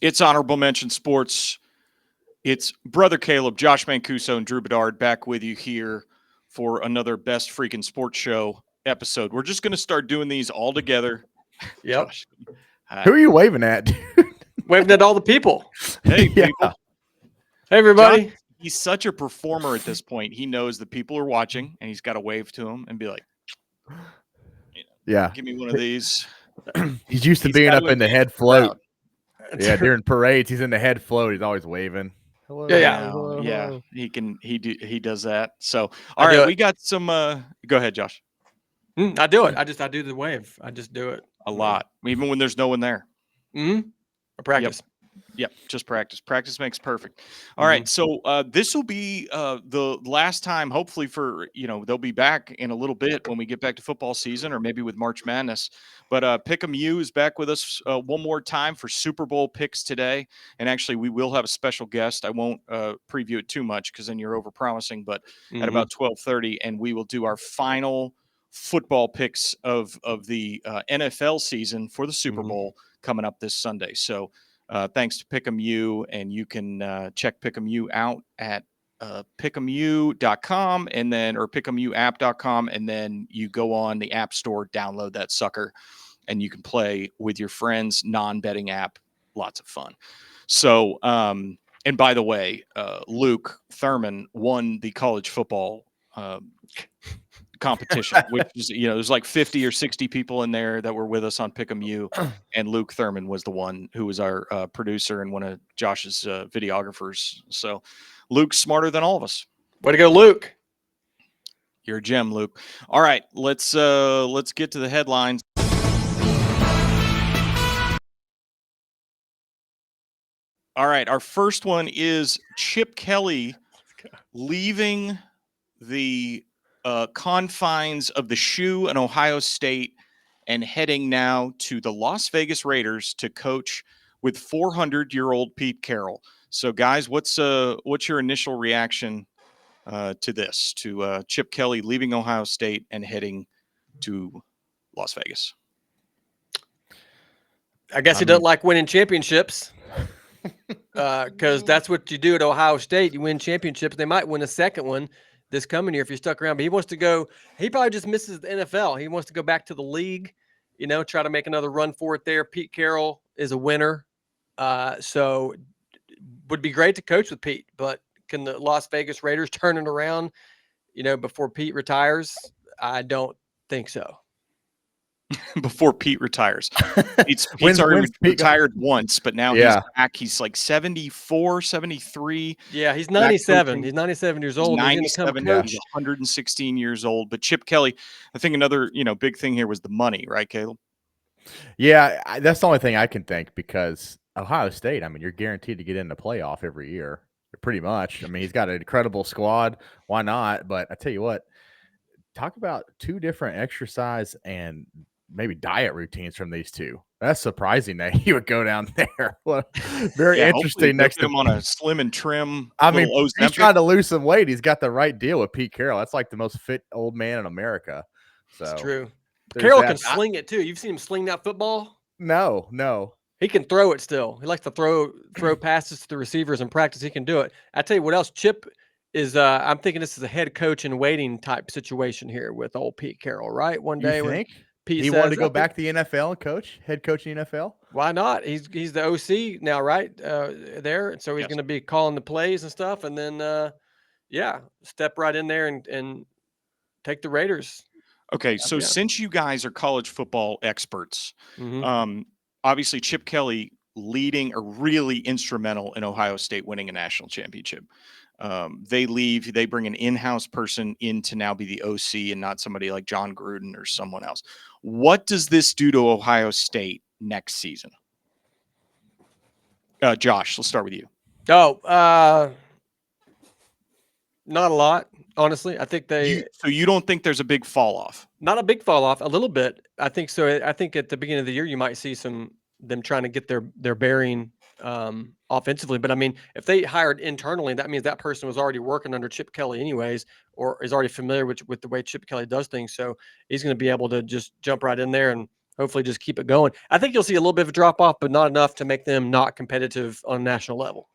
It's Honorable Mention Sports. It's Brother Caleb, Josh Mancuso, and Drew Bedard back with you here for another Best Freakin' Sports Show episode. We're just going to start doing these all together. Yep. Josh. Who are you waving at? Waving at all the people. Hey, Yeah. people. Hey, everybody. Josh, he's such a performer at this point. He knows that people are watching, and he's got to wave to them and be like, Yeah. give me one of these. He's used to He's being got up to in the engage head the float. crowd. Yeah, during parades, he's in the head float. He's always waving. Hello. Yeah. hello, Yeah, hello. he does that. So, I all do right, it. we got some. Go ahead, Josh. I do it. I do the wave. I just do it. A lot, even when there's no one there. Mm-hmm. I practice. Yep, just practice. Practice makes perfect. All right, so this will be the last time, hopefully, for they'll be back in a little bit when we get back to football season, or maybe with March Madness. But Pick'em U is back with us one more time for Super Bowl picks today, and actually, we will have a special guest. I won't preview it too much because then you're overpromising. But at about 12:30, and we will do our final football picks of the NFL season for the Super Bowl coming up this Sunday. So. Thanks to Pick'em U, and you can check Pick'em U out at pickemu.com and then or pickemuapp.com, and then you go on the App Store, download that sucker, and you can play with your friends. Non-betting app, lots of fun. So, and by the way, Luke Thurman won the college football competition, which is, there's like 50 or 60 people in there that were with us on Pick'em U, and Luke Thurman was the one who was our producer and one of Josh's videographers. So Luke's smarter than all of us. Way to go, Luke. You're a gem, Luke. All right, let's get to the headlines. All right, our first one is Chip Kelly leaving the confines of the shoe in Ohio State and heading now to the Las Vegas Raiders to coach with 400-year-old Pete Carroll. So, guys, what's your initial reaction to this? To Chip Kelly leaving Ohio State and heading to Las Vegas? I guess he doesn't like winning championships because that's what you do at Ohio State. You win championships. They might win a second one this coming year if you're stuck around. But he wants to go. He probably just misses the NFL. He wants to go back to the league, try to make another run for it there. Pete Carroll is a winner. So would be great to coach with Pete, but can the Las Vegas Raiders turn it around, before Pete retires? I don't think so. Before Pete retires. Pete's already retired once, but now he's back. He's like 74, 73. Yeah, he's 97. He's 97 years old. He's 97. He's 116 years old. But Chip Kelly, I think another big thing here was the money, right, Caleb? Yeah, that's the only thing I can think, because Ohio State, I mean, you're guaranteed to get in the playoff every year, pretty much. I mean, he's got an incredible squad. Why not? But I tell you what, talk about two different exercise and maybe diet routines from these two. That's surprising that he would go down there. Well, very interesting. Next to him on a slim and trim. I mean, he's trying to lose some weight. He's got the right deal with Pete Carroll. That's like the most fit old man in America. So it's true. Carroll can sling it too. You've seen him sling that football? No. He can throw it still. He likes to throw passes to the receivers in practice. He can do it. I tell you what else, Chip is I'm thinking this is a head coach in waiting type situation here with old Pete Carroll, right? One day you think Pete he wanted to go back to the NFL and coach, head coach in the NFL? Why not? He's the OC now, right? There. And so he's going to be calling the plays and stuff, and then step right in there and take the Raiders. Okay, so since you guys are college football experts, obviously Chip Kelly leading or really instrumental in Ohio State winning a national championship. They bring an in-house person in to now be the OC and not somebody like John Gruden or someone else. What does this do to Ohio State next season? Josh, let's start with you. Not a lot, honestly. I think So you don't think there's a big fall off? Not a big fall off, a little bit. I think so. I think at the beginning of the year you might see them trying to get their bearing offensively. But I mean, if they hired internally, that means that person was already working under Chip Kelly anyways, or is already familiar with the way Chip Kelly does things. So he's going to be able to just jump right in there and hopefully just keep it going. I think you'll see a little bit of a drop off, but not enough to make them not competitive on a national level.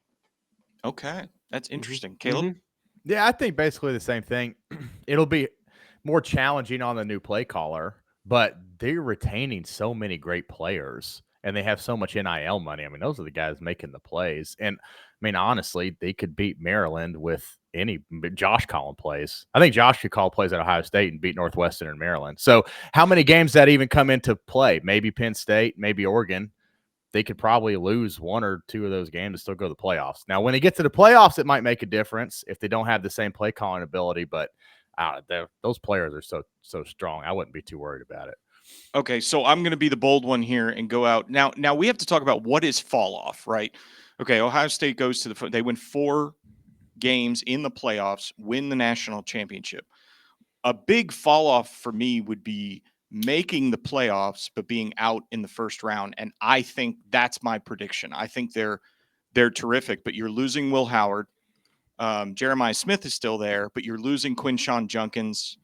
Okay, that's interesting. Mm-hmm. Caleb? Yeah, I think basically the same thing. It'll be more challenging on the new play caller, but they're retaining so many great players and they have so much NIL money. I mean, those are the guys making the plays. And I mean, honestly, they could beat Maryland with any Josh calling plays. I think Josh could call plays at Ohio State and beat Northwestern and Maryland. So how many games that even come into play? Maybe Penn State, maybe Oregon. They could probably lose one or two of those games and still go to the playoffs. Now, when they get to the playoffs, it might make a difference if they don't have the same play calling ability, but those players are so strong. I wouldn't be too worried about it. Okay, so I'm going to be the bold one here and go out. Now we have to talk about what is fall off, right? Okay, Ohio State goes to they win 4 games in the playoffs, win the national championship. A big fall off for me would be making the playoffs but being out in the first round, and I think that's my prediction. I think they're terrific, but you're losing Will Howard. Jeremiah Smith is still there, but you're losing Quinshawn Junkins.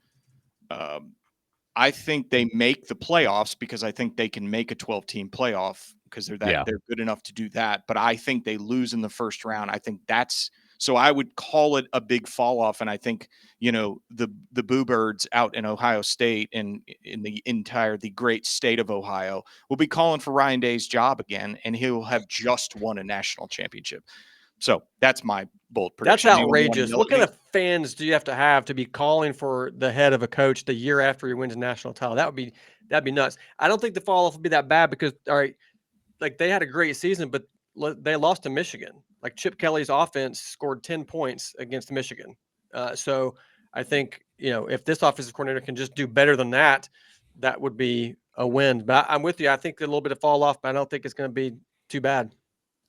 I think they make the playoffs because I think they can make a 12-team playoff because they're good enough to do that. But I think they lose in the first round. I think that's so I would call it a big fall off. And I think, the Boo Birds out in Ohio State and in the great state of Ohio will be calling for Ryan Day's job again, and he'll have just won a national championship. So that's my bold prediction. That's outrageous. What kind of fans do you have to be calling for the head of a coach the year after he wins a national title? That'd be nuts. I don't think the fall off would be that bad because, all right, like they had a great season, but they lost to Michigan. Like Chip Kelly's offense scored 10 points against Michigan. So I think, if this offensive coordinator can just do better than that, that would be a win. But I'm with you. I think a little bit of fall off, but I don't think it's going to be too bad.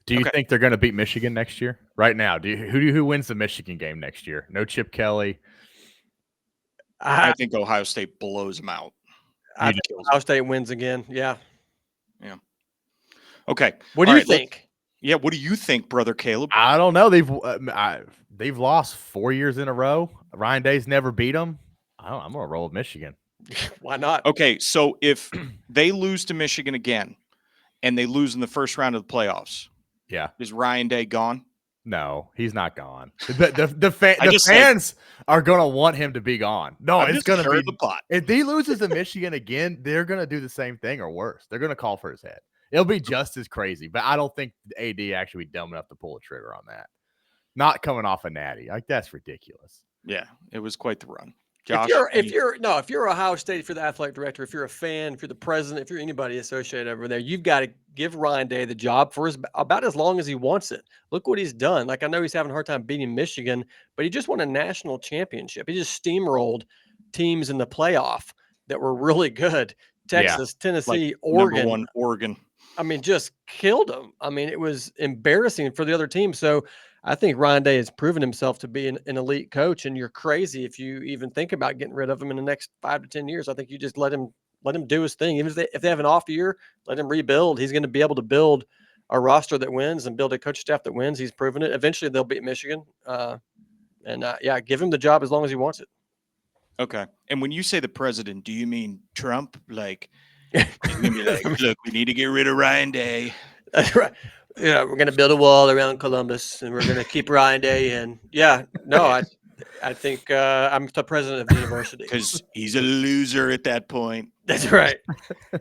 Do you think they're going to beat Michigan next year? Right now, who wins the Michigan game next year? No Chip Kelly. I think Ohio State blows them out. I think Ohio State wins again. Yeah. Yeah. Okay. What do you think? Yeah. What do you think, brother Caleb? I don't know. They've lost 4 years in a row. Ryan Day's never beat them. I'm going to roll with Michigan. Why not? Okay. So if they lose to Michigan again and they lose in the first round of the playoffs, is Ryan Day gone? No, he's not gone. The fans are going to want him to be gone. No, it's going to be the pot. If he loses to Michigan again, they're going to do the same thing or worse. They're going to call for his head. It'll be just as crazy, but I don't think the AD actually be dumb enough to pull the trigger on that. Not coming off a natty. Like, that's ridiculous. Yeah, it was quite the run. Josh, if you're Ohio State, if you're the athletic director, if you're a fan, if you're the president, if you're anybody associated over there, you've got to give Ryan Day the job for about as long as he wants it. Look what he's done. Like, I know he's having a hard time beating Michigan, but he just won a national championship. He just steamrolled teams in the playoff that were really good. Texas, Tennessee, Oregon. Number 1, Oregon. I mean, just killed them. I mean, it was embarrassing for the other team. So I think Ryan Day has proven himself to be an elite coach, and you're crazy if you even think about getting rid of him in the next 5 to 10 years. I think you just let him do his thing. Even if they have an off year, let him rebuild. He's going to be able to build a roster that wins and build a coach staff that wins. He's proven it. Eventually, they'll beat Michigan. Give him the job as long as he wants it. Okay. And when you say the president, do you mean Trump? Like, he's going to be like, look, we need to get rid of Ryan Day. That's right. Yeah, we're going to build a wall around Columbus, and we're going to keep Ryan Day in. Yeah, no, I think I'm the president of the university because he's a loser at that point. That's right.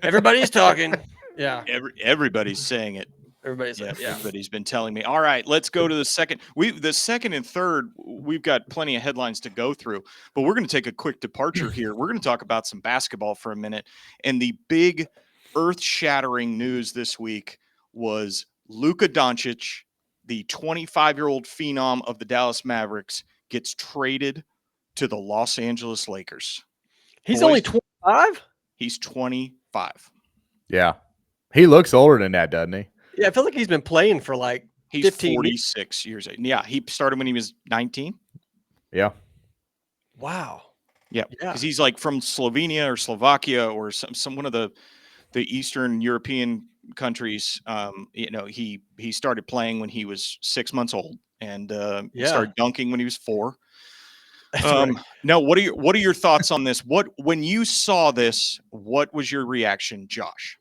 Everybody's talking. Yeah, everybody's saying it. Everybody's been telling me. All right, let's go to the second. The second and third, we've got plenty of headlines to go through, but we're going to take a quick departure here. We're going to talk about some basketball for a minute, and the big, earth-shattering news this week was Luka Doncic, the 25-year-old phenom of the Dallas Mavericks, gets traded to the Los Angeles Lakers. He's only 25? He's 25. Yeah. He looks older than that, doesn't he? Yeah, I feel like he's been playing for like 15 46 years. Yeah, he started when he was 19. Yeah. Wow. Yeah, because he's like from Slovenia or Slovakia or some one of the Eastern European countries. He started playing when he was 6 months old, and he started dunking when he was 4. That's right. Now, what are your thoughts on this? When you saw this, what was your reaction, Josh?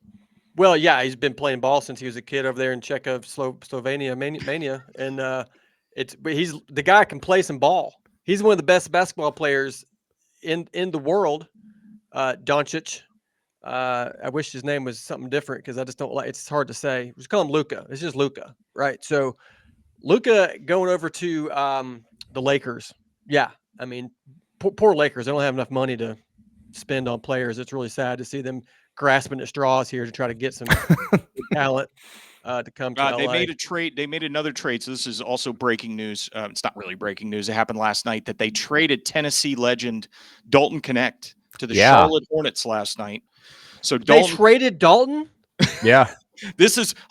Well, yeah, he's been playing ball since he was a kid over there in Slovenia mania, and but he's the guy can play some ball. He's one of the best basketball players in the world. Doncic. I wish his name was something different because I just don't like. It's hard to say. Just call him Luka. It's just Luka, right? So Luka going over to the Lakers. Yeah, I mean, poor Lakers. They don't have enough money to spend on players. It's really sad to see them grasping at straws here to try to get some talent to come to LA. They made a trade. They made another trade. So this is also breaking news. It's not really breaking news. It happened last night that they traded Tennessee legend Dalton Connect to the Charlotte Hornets last night. So they traded Dalton? Yeah.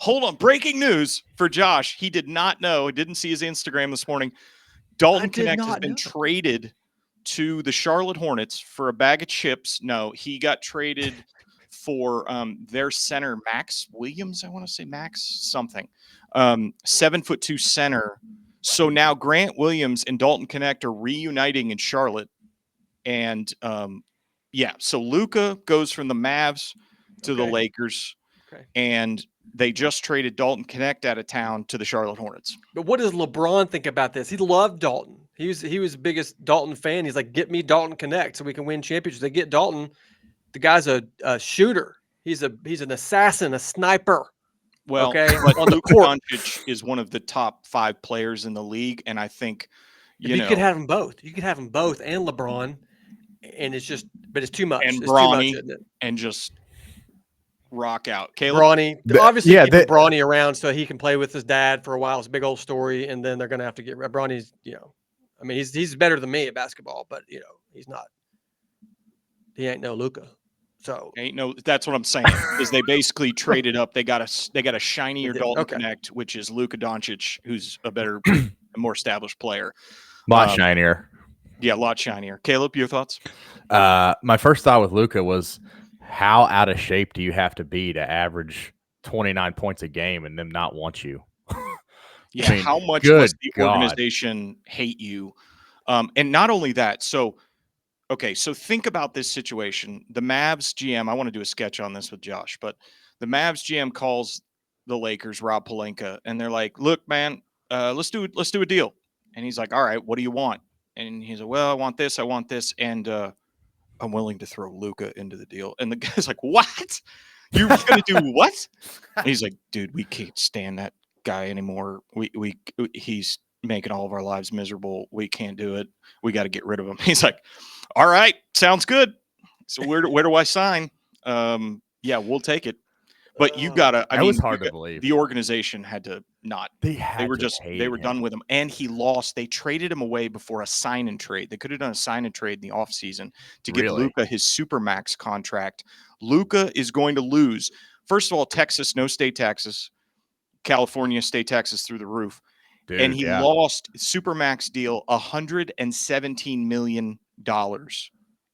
Hold on, breaking news for Josh. He did not know. He didn't see his Instagram this morning. Dalton Connect has been traded to the Charlotte Hornets for a bag of chips. No, he got traded for their center, Max Williams. I want to say Max something. 7'2" center. So now Grant Williams and Dalton Connect are reuniting in Charlotte. And so Luka goes from the Mavs to the Lakers. Okay. And they just traded Dalton Connect out of town to the Charlotte Hornets. But what does LeBron think about this? He loved Dalton. He was the biggest Dalton fan. He's like, get me Dalton Connect so we can win championships. They get Dalton. The guy's a shooter. He's an assassin, a sniper. Well, but on the court, Doncic is one of the top 5 players in the league, and I think you could have them both. You could have them both and LeBron, and it's too much. And it's Bronny, too much, isn't it? and just rock out. Caleb? Bronny, obviously keeping Bronny around so he can play with his dad for a while. It's a big old story, and then they're going to have to get Bronny's. I mean, he's better than me at basketball, but he's not. He ain't no Luka. So that's what I'm saying. Is they basically traded up. They got a shinier Dalton Connect, which is Luka Doncic, who's a better, more established player. Lot shinier. Yeah, a lot shinier. Caleb, your thoughts? My first thought with Luka was, how out of shape do you have to be to average 29 points a game and them not want you? Yeah, I mean, how much does the organization hate you? And not only that, so think about this situation. The Mavs GM, I want to do a sketch on this with Josh, but the Mavs GM calls the Lakers, Rob Pelinka, and they're like, look, man, let's do a deal. And he's like, all right, what do you want? And he's like, well, I want this, and I'm willing to throw Luka into the deal. And the guy's like, what? You're going to do what? And he's like, dude, we can't stand that guy anymore. He's making all of our lives miserable. We can't do it. We got to get rid of him. He's like, all right, sounds good. So where do I sign? Yeah, we'll take it. But you gotta. It was hard to believe. The organization had to not. They were done with him, and he lost. They traded him away before a sign and trade. They could have done a sign and trade in the offseason to give Luka his supermax contract. Luka is going to lose. First of all, Texas, no state taxes. California, state taxes through the roof. Dude, and he lost supermax deal. $117 million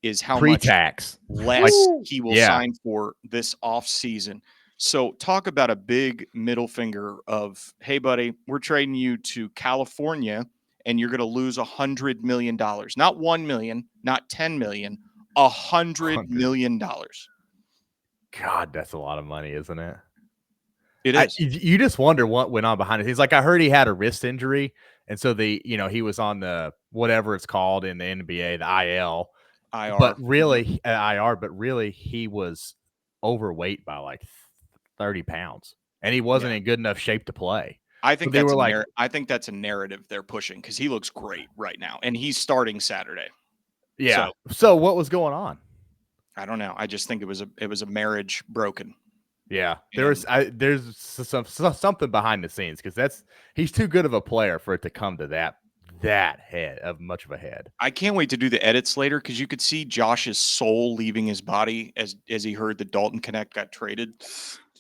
is how pre-tax much less he will sign for this offseason. So talk about a big middle finger of, hey, buddy, we're trading you to California and you're going to lose $100 million. Not $1 million, not $10 million, $100 million. God, that's a lot of money, isn't it? It is. You just wonder what went on behind it. He's like, I heard he had a wrist injury. And so he was on the, whatever it's called in the NBA, the IR. But really he was overweight by like 30 pounds and he wasn't in good enough shape to play. I think I think that's a narrative they're pushing because he looks great right now and he's starting Saturday. Yeah. So what was going on? I don't know. I just think it was a marriage broken. Yeah. There's something behind the scenes because he's too good of a player for it to come to that head of much of a head. I can't wait to do the edits later because you could see Josh's soul leaving his body as he heard that Dalton Connect got traded.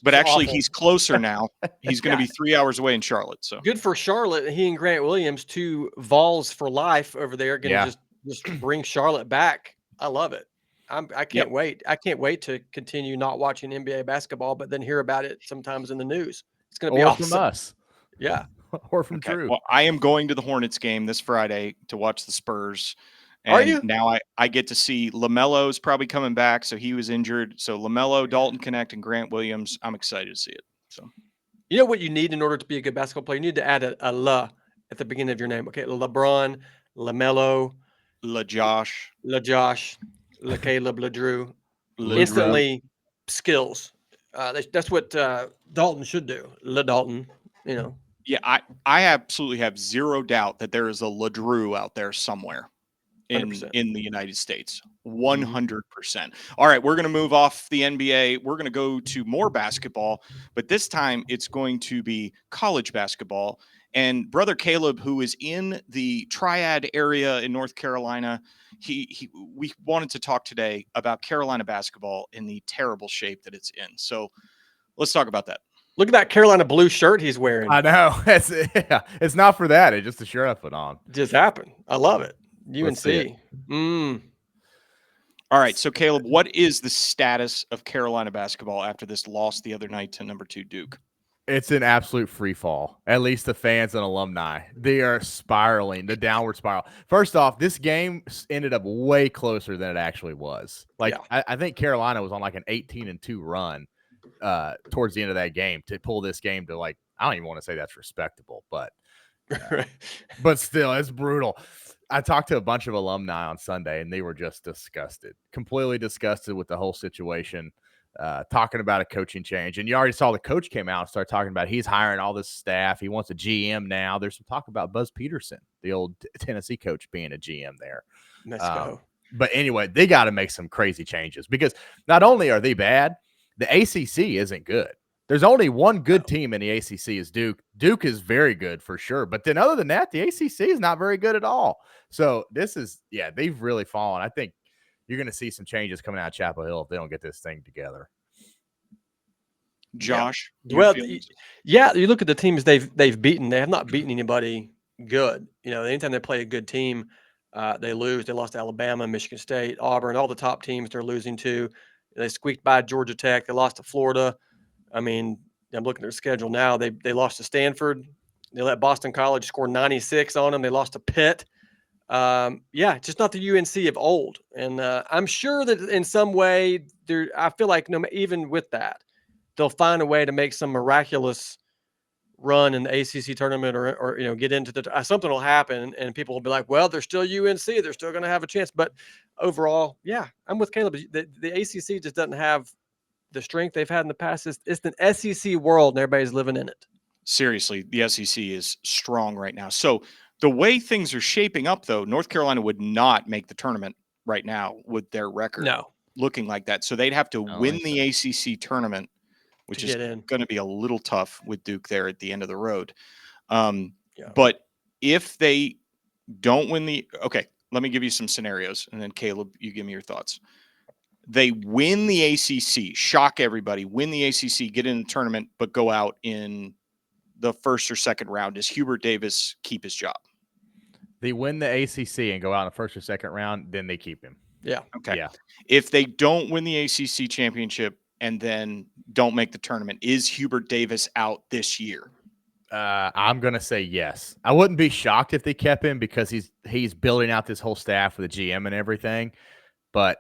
But actually, he's closer now. He's going to be 3 hours away in Charlotte. So good for Charlotte. He and Grant Williams, 2 Vols for life over there, going to just bring Charlotte back. I love it. I can't wait. I can't wait to continue not watching NBA basketball, but then hear about it sometimes in the news. It's going to be awesome. From us. Yeah. Or from Drew. Well, I am going to the Hornets game this Friday to watch the Spurs. Are And you? now I get to see LaMelo's probably coming back. So he was injured. So LaMelo, Dalton Connect, and Grant Williams. I'm excited to see it. So You know what you need in order to be a good basketball player? You need to add a la at the beginning of your name. Okay, LeBron, LaMelo, LaJosh, LaJosh, LaCaleb, LaDrew. LaDrew. Instantly skills. That's what Dalton should do. Dalton, you know. Yeah, I absolutely have zero doubt that there is a LaDrew out there somewhere in 100%. the United States. 100%. All right, we're going to move off the NBA. We're going to go to more basketball, but this time it's going to be college basketball. And brother Caleb, who is in the Triad area in North Carolina, we wanted to talk today about Carolina basketball in the terrible shape that it's in. So let's talk about that. Look at that Carolina blue shirt he's wearing. I know. It's not for that. It's just a shirt I put on. Just happened. I love it. Let's see UNC. it. All right. So, Caleb, what is the status of Carolina basketball after this loss the other night to number 2 Duke? It's an absolute free fall. At least the fans and alumni. They are spiraling, the downward spiral. First off, this game ended up way closer than it actually was. Like, yeah. I think Carolina was on like an 18-2 run towards the end of that game to pull this game to, like, I don't even want to say that's respectable, but but still, it's brutal. I talked to a bunch of alumni on Sunday, and they were just disgusted, completely disgusted with the whole situation, talking about a coaching change. And you already saw the coach came out and started talking about he's hiring all this staff. He wants a GM now. There's some talk about Buzz Peterson, the old Tennessee coach, being a GM there. Let's go. But anyway, they got to make some crazy changes because not only are they bad, the ACC isn't good. There's only one good team in the ACC is Duke. Duke is very good for sure. But then other than that, the ACC is not very good at all. So this is, they've really fallen. I think you're going to see some changes coming out of Chapel Hill if they don't get this thing together. Josh? Well, you look at the teams they've beaten. They have not beaten anybody good. You know, anytime they play a good team, they lose. They lost to Alabama, Michigan State, Auburn, all the top teams they're losing to. They squeaked by Georgia Tech. They lost to Florida. I mean, I'm looking at their schedule now. They lost to Stanford. They let Boston College score 96 on them. They lost to Pitt. Just not the UNC of old. And I'm sure that in some way, I feel like even with that, they'll find a way to make some miraculous run in the ACC tournament or get into something will happen and people will be like, well, they're still UNC. They're still going to have a chance. But overall, I'm with Caleb. The ACC just doesn't have the strength they've had in the past. It's an SEC world and everybody's living in it. Seriously, the SEC is strong right now. So the way things are shaping up, though, North Carolina would not make the tournament right now with their record looking like that. So they'd have to win the ACC tournament, which is going to be a little tough with Duke there at the end of the road. But if they don't win okay, let me give you some scenarios, and then Caleb, you give me your thoughts. They win the ACC, shock everybody, win the ACC, get in the tournament, but go out in the first or second round. Does Hubert Davis keep his job? They win the ACC and go out in the first or second round, then they keep him. Yeah. Okay. Yeah. If they don't win the ACC championship and then don't make the tournament, is Hubert Davis out this year? I'm going to say yes. I wouldn't be shocked if they kept him because he's building out this whole staff with a GM and everything. But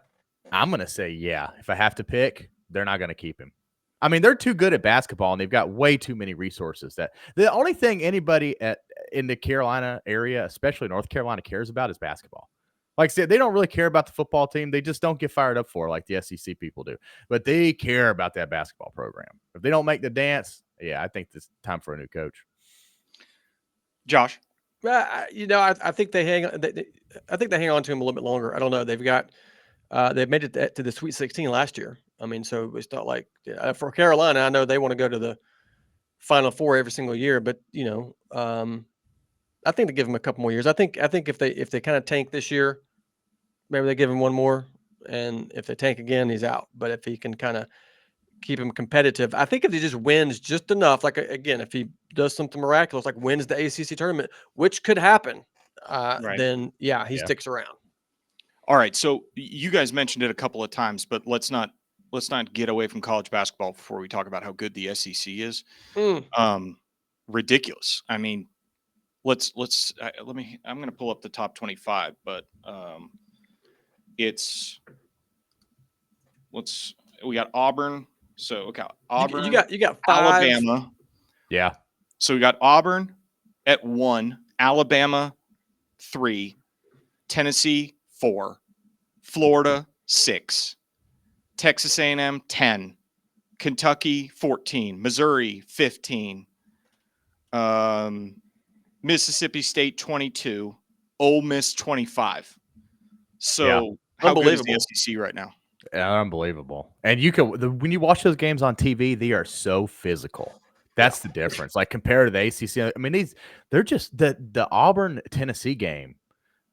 I'm going to say, if I have to pick, they're not going to keep him. I mean, they're too good at basketball, and they've got way too many resources. That the only thing anybody in the Carolina area, especially North Carolina, cares about is basketball. Like I said, they don't really care about the football team. They just don't get fired up for it like the SEC people do. But they care about that basketball program. If they don't make the dance, I think it's time for a new coach. Josh? Well, I think they hang on. I think they hang on to him a little bit longer. I don't know. They've got they made it to the Sweet 16 last year. I mean, so it's not like for Carolina, I know they want to go to the Final Four every single year, but I think they give him a couple more years. I think if they kind of tank this year, maybe they give him one more, and if they tank again, he's out. But if he can kind of keep him competitive, I think if he just wins just enough, like again, if he does something miraculous, like wins the ACC tournament, which could happen, then he sticks around. All right, so you guys mentioned it a couple of times, but let's not get away from college basketball before we talk about how good the SEC is. Ridiculous. I mean, I'm going to pull up the top 25, but we got Auburn. So okay, Auburn. You got 5. Alabama. Yeah. So we got Auburn at 1, Alabama 3, Tennessee 4, Florida 6, Texas A&M 10, Kentucky 14, Missouri 15, Mississippi State 22, Ole Miss 25. So how good is the SEC right now? Yeah, unbelievable. And when you watch those games on TV, they are so physical. That's the difference. Like compared to the ACC, I mean, they're just the Auburn Tennessee game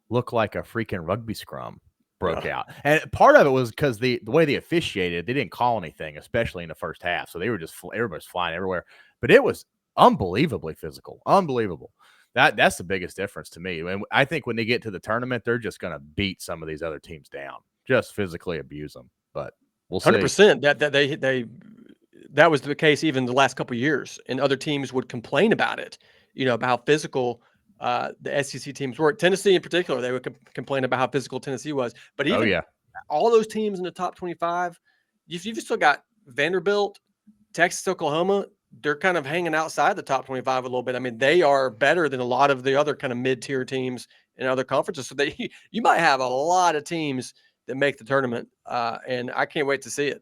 looked like a freaking rugby scrum broke out. And part of it was because the way they officiated, they didn't call anything, especially in the first half. So they were just everybody's flying everywhere. But it was unbelievably physical, unbelievable. That's the biggest difference to me. And I think when they get to the tournament, they're just going to beat some of these other teams down, just physically abuse them. But we'll see. 100%. That was the case even the last couple of years, and other teams would complain about it. About how physical the SEC teams were. Tennessee in particular, they would complain about how physical Tennessee was. But even all those teams in the top 25, you've still got Vanderbilt, Texas, Oklahoma. They're kind of hanging outside the top 25 a little bit. I mean, they are better than a lot of the other kind of mid-tier teams in other conferences. So you might have a lot of teams that make the tournament, and I can't wait to see it.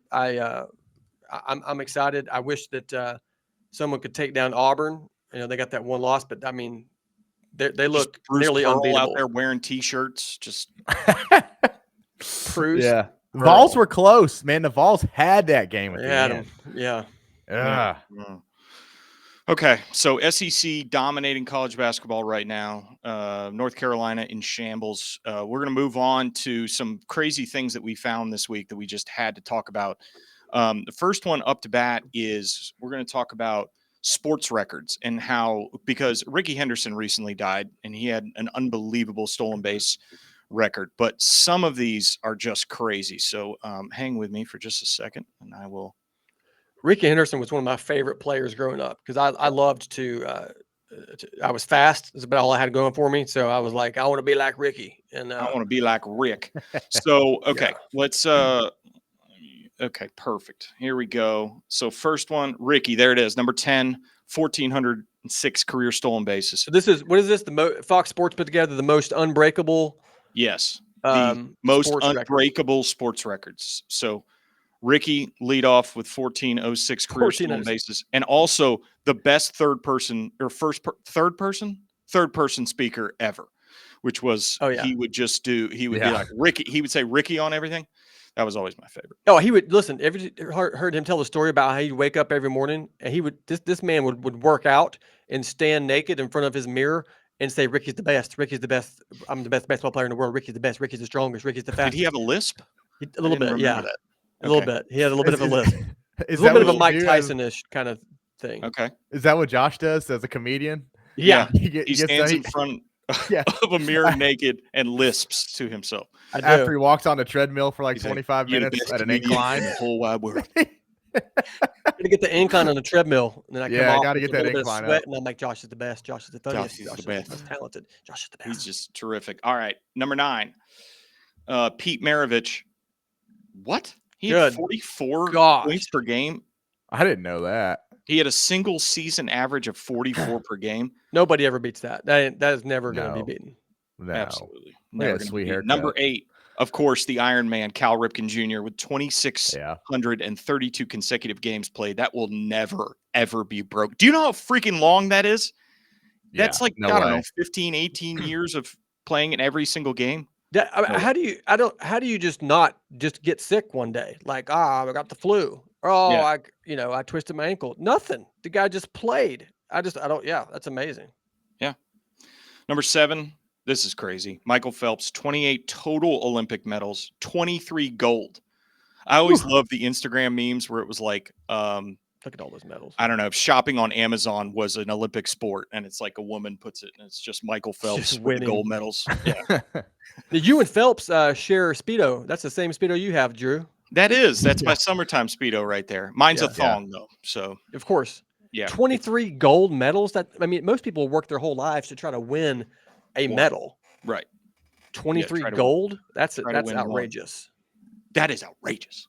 I'm excited. I wish that someone could take down Auburn. They got that one loss, but I mean, they look nearly unbeatable out there wearing T-shirts. Just Bruce. Yeah, Vols were close, man. The Vols had that game at the end. Yeah. Okay, so SEC dominating college basketball right now. North Carolina in shambles. We're going to move on to some crazy things that we found this week that we just had to talk about. The first one up to bat is we're going to talk about sports records and how, because Ricky Henderson recently died and he had an unbelievable stolen base record, but some of these are just crazy. So hang with me for just a second and I will. Ricky Henderson was one of my favorite players growing up because I loved to I was fast. That's about all I had going for me. So I was like, I want to be like Ricky. And I want to be like Rick. So, okay, let's okay, perfect. Here we go. So first one, Ricky, there it is. Number 10, 1,406 career stolen bases. So what is this? Fox Sports put together the most unbreakable. Yes. The most unbreakable sports records. So Ricky lead off with 1,406 career stolen bases, and also the best third person speaker ever, which was he would be like Ricky. He would say Ricky on everything. That was always my favorite. Oh, he would listen. Heard him tell the story about how he'd wake up every morning and this man would work out and stand naked in front of his mirror and say, "Ricky's the best. Ricky's the best. I'm the best basketball player in the world. Ricky's the best. Ricky's the strongest. Ricky's the fastest." Did he have a lisp? A little bit, yeah. That. A little bit. He had a little bit of a lisp. It's a little bit of a Mike Tyson-ish kind of thing. Okay. Is that what Josh does as a comedian? Yeah. He stands in front of a mirror naked and lisps to himself. After he walks on the treadmill for like 25 minutes at an incline. The whole wide world. I'm gonna get the incline on the treadmill, and then I come off. I got to get that incline up. And I'm like, Josh is the best. Josh is the funniest. Josh is the best. Most talented. Josh is the best. He's just terrific. All right, number 9, Pete Maravich. What? He had 44 points per game. I didn't know that. He had a single season average of 44 per game. Nobody ever beats that. That is never going to be beaten. No. Absolutely. Never going to be beaten. Number 8, of course, the Iron Man, Cal Ripken Jr. with 2,632 consecutive games played. That will never, ever be broke. Do you know how freaking long that is? That's I don't know, 15, 18 years of playing in every single game. How do you just not just get sick one day? Like, I got the flu. I twisted my ankle. Nothing. The guy just played. That's amazing. Yeah. Number 7, this is crazy. Michael Phelps, 28 total Olympic medals, 23 gold. I always love the Instagram memes where it was like, look at all those medals. I don't know if shopping on Amazon was an Olympic sport, and it's like a woman puts it, and it's just Michael Phelps with the gold medals. Yeah. You and Phelps share Speedo. That's the same Speedo you have, Drew. That's my summertime Speedo right there. Mine's a thong though. So of course. Yeah. 23 gold medals. Most people work their whole lives to try to win a medal. Right. 23 try to gold. That's try to that's win one. outrageous. That is outrageous.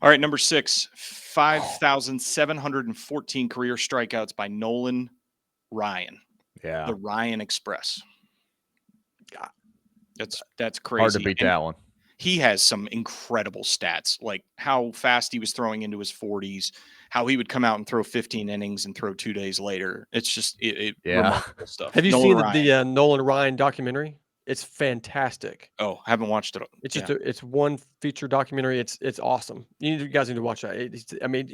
All right, number 6, 5,714 career strikeouts by Nolan Ryan. Yeah. The Ryan Express. God. That's crazy. Hard to beat that one. He has some incredible stats, like how fast he was throwing into his 40s, how he would come out and throw 15 innings and throw 2 days later. It's just remarkable stuff. Have you Nolan seen Ryan. the Nolan Ryan documentary? It's fantastic. Oh, I haven't watched it. It's just it's one feature documentary. It's awesome. You guys need to watch that. I mean,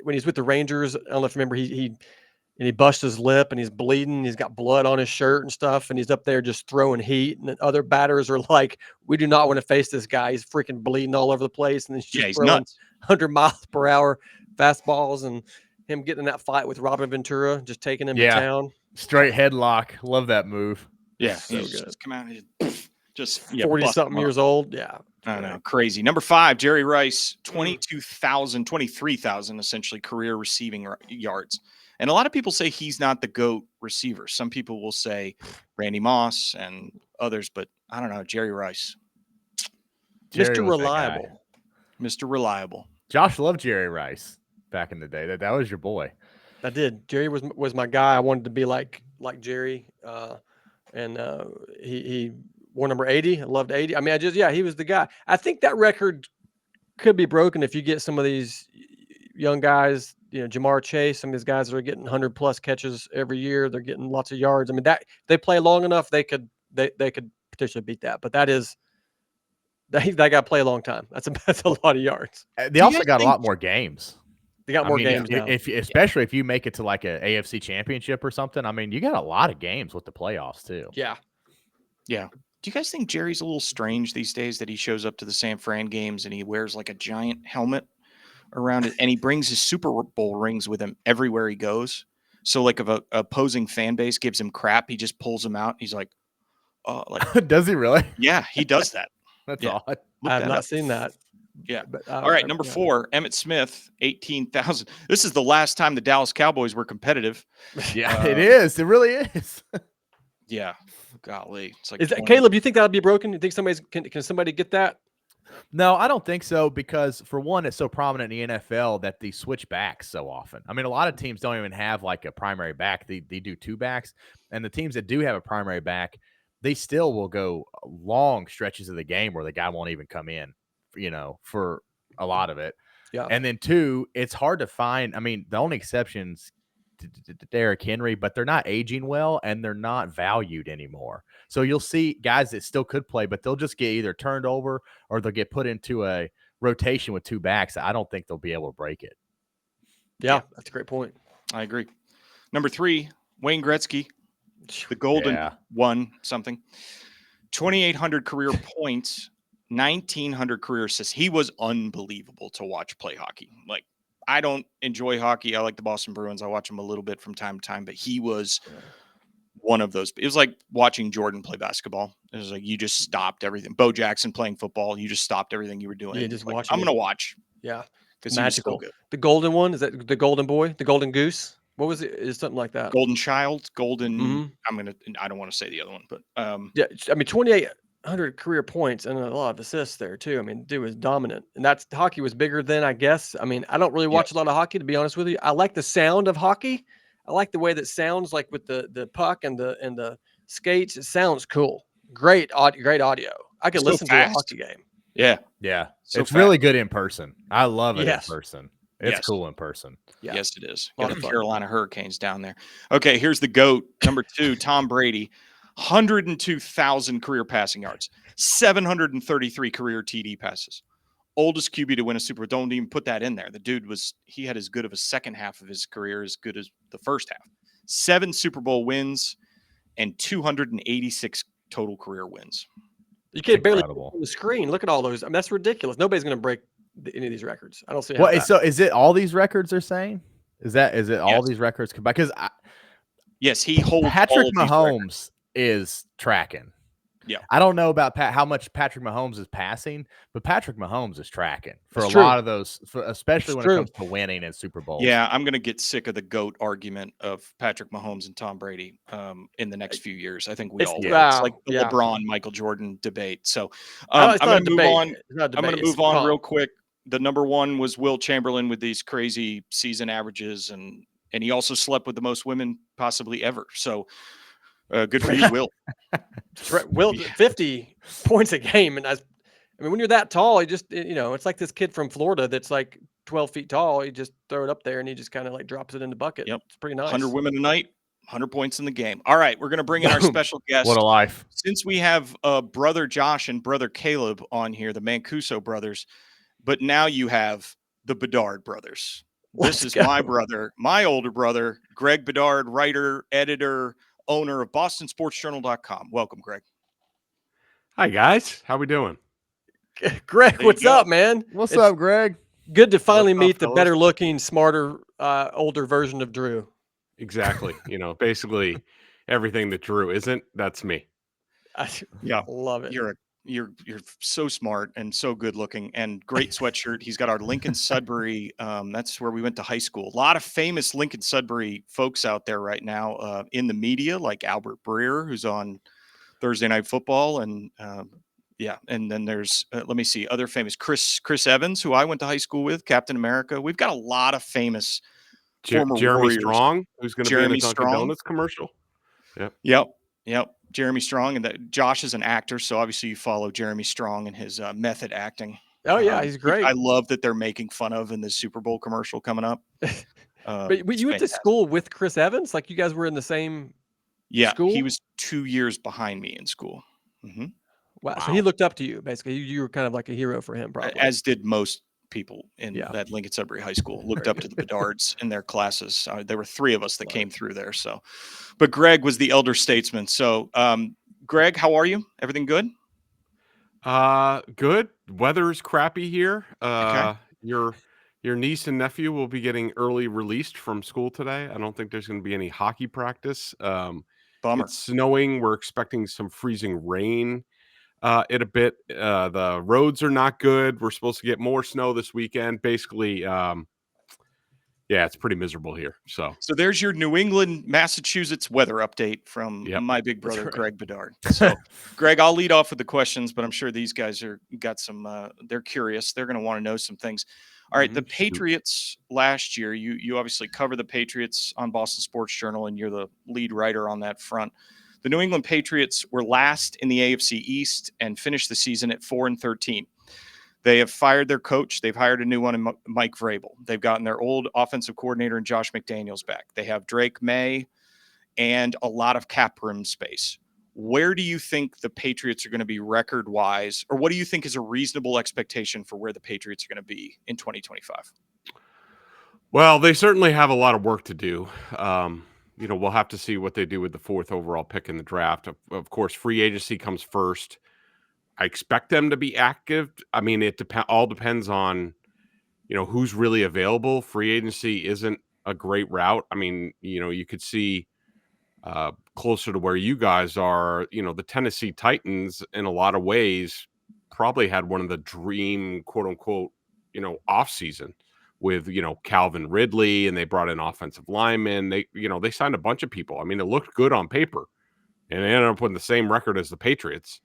when he's with the Rangers, I don't know if you remember, he bust his lip and he's bleeding. He's got blood on his shirt and stuff, and he's up there just throwing heat. And other batters are like, "We do not want to face this guy. He's freaking bleeding all over the place." And he's just he's throwing nuts. 100 miles per hour fastballs, and him getting in that fight with Robin Ventura, just taking him to town. Straight headlock. Love that move. Yeah, So he's good. just come out and just 40-something years old. Yeah. I know, crazy. Number 5, Jerry Rice, 23,000 essentially career receiving yards. And a lot of people say he's not the GOAT receiver. Some people will say Randy Moss and others, but I don't know. Jerry Rice. Mr. Reliable. Mr. Reliable. Josh loved Jerry Rice back in the day. That was your boy. I did. Jerry was my guy. I wanted to be like Jerry. And he wore number 80. I loved 80. I mean, he was the guy. I think that record could be broken if you get some of these young guys, Jamar Chase, some of these guys that are getting 100+ catches every year. They're getting lots of yards. I mean, that they play long enough, they could potentially beat that. But that got to play a long time. That's a lot of yards. They also got a lot more games. They got more games now. Especially if you make it to like a AFC championship or something. I mean, you got a lot of games with the playoffs too. Yeah. Yeah. Do you guys think Jerry's a little strange these days that he shows up to the San Fran games and he wears like a giant helmet around it and he brings his Super Bowl rings with him everywhere he goes? So like if a opposing fan base gives him crap, he just pulls them out. He's like, oh, like does he really? Yeah, he does that. That's odd. I have not seen that. Yeah. But, all right. Number 4, Emmitt Smith, 18,000. This is the last time the Dallas Cowboys were competitive. Yeah, it is. It really is. Yeah. Golly. It's like Caleb, do you think that would be broken? You think can somebody get that? No, I don't think so, because for one, it's so prominent in the NFL that they switch backs so often. I mean, a lot of teams don't even have like a primary back. They do 2 backs, and the teams that do have a primary back, they still will go long stretches of the game where the guy won't even come in, for a lot of it. Yeah. And then 2, it's hard to find. I mean, the only exceptions to Derrick Henry, but they're not aging well and they're not valued anymore. So you'll see guys that still could play, but they'll just get either turned over or they'll get put into a rotation with 2 backs. I don't think they'll be able to break it. Yeah, that's a great point. I agree. Number 3, Wayne Gretzky, the golden one something, 2,800 career points, 1,900 career assists. He was unbelievable to watch play hockey. Like, I don't enjoy hockey. I like the Boston Bruins. I watch them a little bit from time to time, but he was one of those. It was like watching Jordan play basketball. It was like you just stopped everything. Bo Jackson playing football. You just stopped everything you were doing. Yeah, just like, watching. I'm going to watch. Yeah. Because magical. So good. The golden one, is that the golden boy? The golden goose? What was it? Is something like that? Golden child, golden. Mm-hmm. I don't want to say the other one, but yeah. I mean, 2,800 career points and a lot of assists there too. I mean, dude was dominant, and that's hockey was bigger then, I guess. I mean, I don't really watch a lot of hockey, to be honest with you. I like the sound of hockey. I like the way that sounds, like with the puck and the skates. It sounds cool. Great audio. I could listen to a hockey game. Yeah. Yeah. So it's really good in person. I love it in person. It's cool in person. Yeah. Yes, it is. Got the Carolina Hurricanes down there. Okay, here's the GOAT. Number 2, Tom Brady. 102,000 career passing yards. 733 career TD passes. Oldest QB to win a Super Bowl. Don't even put that in there. The dude he had as good of a second half of his career as good as the first half. 7 Super Bowl wins and 286 total career wins. You can't barely on the screen. Look at all those. I mean, that's ridiculous. Nobody's going to break any of these records. I don't see how. Well, so is it all these records they're saying? Is it all these records combined? Because yes, he holds Patrick all of Mahomes is tracking. Yeah. I don't know about how much Patrick Mahomes is passing, but Patrick Mahomes is tracking for It's a true. lot of those, especially It's when it true. comes to winning in Super Bowls. Yeah, I'm going to get sick of the GOAT argument of Patrick Mahomes and Tom Brady in the next few years. I think we all will. It's like the LeBron Michael Jordan debate. So I'm going to move on. I'm going to move on real quick. The number one was Will Chamberlain with these crazy season averages, and he also slept with the most women possibly ever. So good for you, Will. Will 50 points a game, and I mean, when you're that tall, you just it's like this kid from Florida that's like 12 feet tall. You just throw it up there, and he just kind of like drops it in the bucket. Yep, it's pretty nice. 100 women a night, 100 points in the game. All right, we're going to bring in our special guest. What a life! Since we have brother Josh and brother Caleb on here, the Mancuso brothers, but now you have the Bedard brothers. This is my brother, my older brother, Greg Bedard, writer, editor, owner of BostonSportsJournal.com. Welcome, Greg. Hi, guys. How we doing? Greg, what's up, man? What's up, Greg? Good to finally meet the better looking, smarter, older version of Drew. Exactly. Basically everything that Drew isn't, that's me. Yeah, love it. You're so smart and so good looking and great sweatshirt. He's got our Lincoln Sudbury. That's where we went to high school. A lot of famous Lincoln Sudbury folks out there right now in the media, like Albert Breer, who's on Thursday Night Football, and and then there's let me see, other famous Chris Evans, who I went to high school with, Captain America. We've got a lot of famous former Jeremy Warriors. Strong, who's going to be in a Dunkin' Donuts commercial. Yep. Jeremy Strong, and that Josh is an actor, so obviously you follow Jeremy Strong and his method acting. Oh yeah, he's great. I love that they're making fun of in this Super Bowl commercial coming up. But you went to school with Chris Evans, like you guys were in the same. Yeah, school? He was 2 years behind me in school. Mm-hmm. Wow, so he looked up to you basically. You were kind of like a hero for him, probably. As did most people in that Lincoln Sudbury High School. Looked up to the Bedards in their classes. There were 3 of us that came through there. So, but Greg was the elder statesman. So, Greg, how are you? Everything good? Good. Weather's crappy here. Okay. Your niece and nephew will be getting early released from school today. I don't think there's going to be any hockey practice. Bummer. It's snowing. We're expecting some freezing rain in a bit. The roads are not good. We're supposed to get more snow this weekend. Basically, it's pretty miserable here. So there's your New England, Massachusetts weather update from my big brother, Greg Bedard. So, Greg, I'll lead off with the questions, but I'm sure these guys got some. They're curious. They're going to want to know some things. All right, the Patriots last year. You obviously cover the Patriots on Boston Sports Journal, and you're the lead writer on that front. The New England Patriots were last in the AFC East and finished the season at 4-13. They have fired their coach. They've hired a new one in Mike Vrabel. They've gotten their old offensive coordinator in Josh McDaniels back. They have Drake May and a lot of cap room space. Where do you think the Patriots are going to be record-wise, or what do you think is a reasonable expectation for where the Patriots are going to be in 2025? Well, they certainly have a lot of work to do. We'll have to see what they do with the 4th overall pick in the draft. Of course, free agency comes first. I expect them to be active. I mean, it all depends on, who's really available. Free agency isn't a great route. I mean, you could see closer to where you guys are, the Tennessee Titans in a lot of ways probably had one of the dream, quote unquote, off season with, Calvin Ridley, and they brought in offensive linemen. They signed a bunch of people. I mean, it looked good on paper, and they ended up with the same record as the Patriots.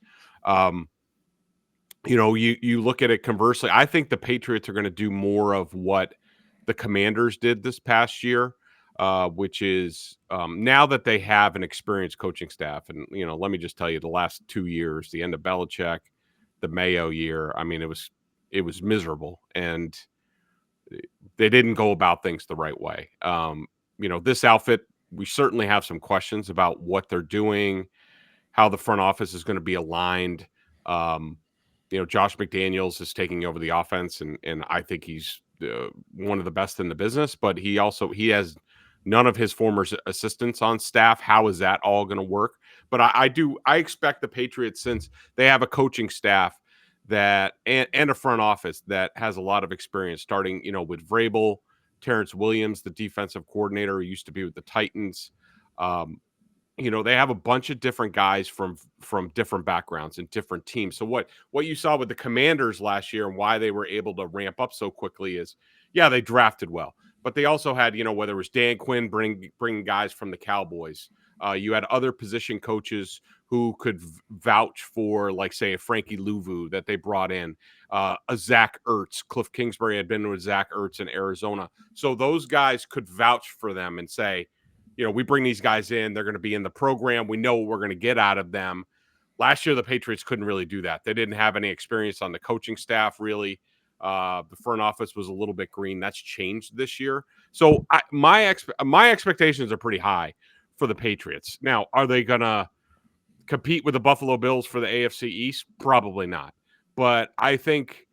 You look at it conversely. I think the Patriots are going to do more of what the Commanders did this past year, which is now that they have an experienced coaching staff. And, let me just tell you, the last 2 years, the end of Belichick, the Mayo year, I mean, it was miserable. And they didn't go about things the right way. This outfit, we certainly have some questions about what they're doing, how the front office is going to be aligned. Josh McDaniels is taking over the offense, and I think he's one of the best in the business, but he has none of his former assistants on staff. How is that all going to work? But I expect the Patriots, since they have a coaching staff that and a front office that has a lot of experience, starting, with Vrabel, Terrence Williams, the defensive coordinator who used to be with the Titans. they have a bunch of different guys from different backgrounds and different teams. So what you saw with the Commanders last year and why they were able to ramp up so quickly is, yeah, they drafted well, but they also had, whether it was Dan Quinn bringing guys from the Cowboys, you had other position coaches who could vouch for, like, say, a Frankie Louvu that they brought in, a Zach Ertz. Cliff Kingsbury had been with Zach Ertz in Arizona. So those guys could vouch for them and say, we bring these guys in, they're going to be in the program. We know what we're going to get out of them. Last year, the Patriots couldn't really do that. They didn't have any experience on the coaching staff, really. The front office was a little bit green. That's changed this year. So my expectations are pretty high for the Patriots. Now, are they going to compete with the Buffalo Bills for the AFC East? Probably not. But I think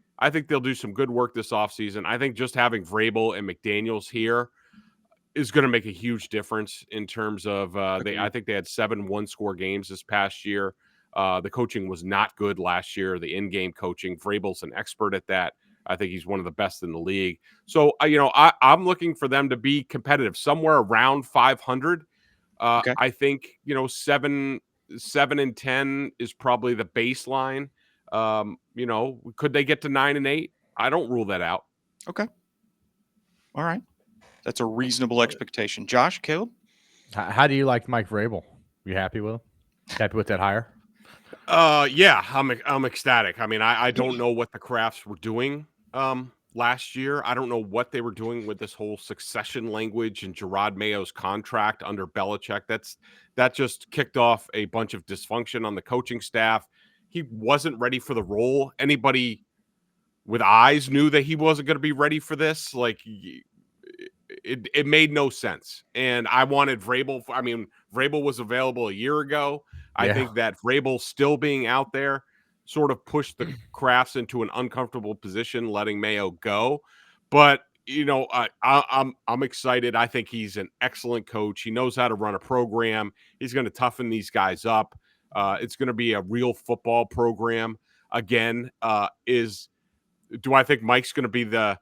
they'll do some good work this offseason. I think just having Vrabel and McDaniels here is going to make a huge difference in terms of I think they had 7 one-score games this past year. The coaching was not good last year, the in-game coaching. Vrabel's an expert at that. I think he's one of the best in the league. So, I'm looking for them to be competitive somewhere around 500. Okay. I think, 7-10 is probably the baseline. Could they get to 9-8? I don't rule that out. Okay. All right. That's a reasonable expectation. Josh, Caleb? How do you like Mike Vrabel? You happy with him? Happy with that hire? Yeah, I'm ecstatic. I mean, I don't know what the Crafts were doing last year. I don't know what they were doing with this whole succession language and Gerard Mayo's contract under Belichick. That just kicked off a bunch of dysfunction on the coaching staff. He wasn't ready for the role. Anybody with eyes knew that he wasn't going to be ready for this. Like, it made no sense. And I wanted Vrabel. I mean, Vrabel was available a year ago. I think that Vrabel still being out there sort of pushed the Crafts into an uncomfortable position, letting Mayo go. But, I'm excited. I think he's an excellent coach. He knows how to run a program. He's going to toughen these guys up. It's going to be a real football program. Again, do I think Mike's going to be the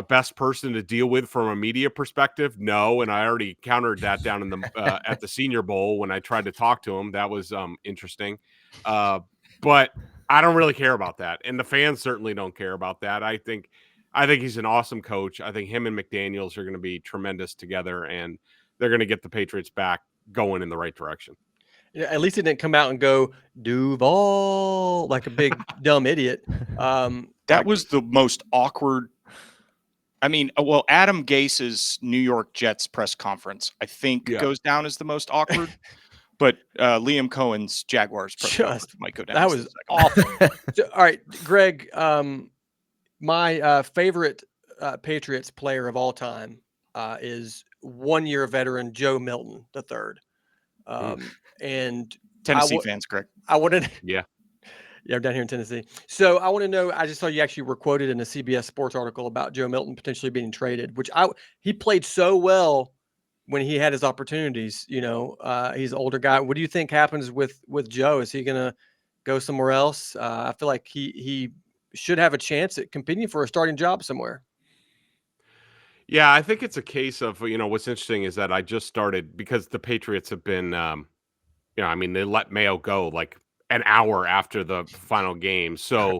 best person to deal with from a media perspective? No. And I already countered that down in the at the Senior Bowl when I tried to talk to him. That was interesting. But I don't really care about that. And the fans certainly don't care about that. I think he's an awesome coach. I think him and McDaniels are going to be tremendous together, and they're going to get the Patriots back going in the right direction. Yeah, at least he didn't come out and go Duval like a big dumb idiot. That was the most awkward. I mean, well, Adam Gase's New York Jets press conference, I think, goes down as the most awkward. But Liam Cohen's Jaguars press conference might go down. That was awful. So, all right, Greg, my favorite Patriots player of all time is one-year veteran Joe Milton III. And Tennessee fans, Greg. I wanted, yeah, I'm down here in Tennessee. So I want to know. I just saw you actually were quoted in a CBS Sports article about Joe Milton potentially being traded, which he played so well when he had his opportunities. He's an older guy. What do you think happens with Joe? Is he going to go somewhere else? I feel like he should have a chance at competing for a starting job somewhere. Yeah, I think it's a case of, what's interesting is that I just started because the Patriots have been, they let Mayo go like an hour after the final game. So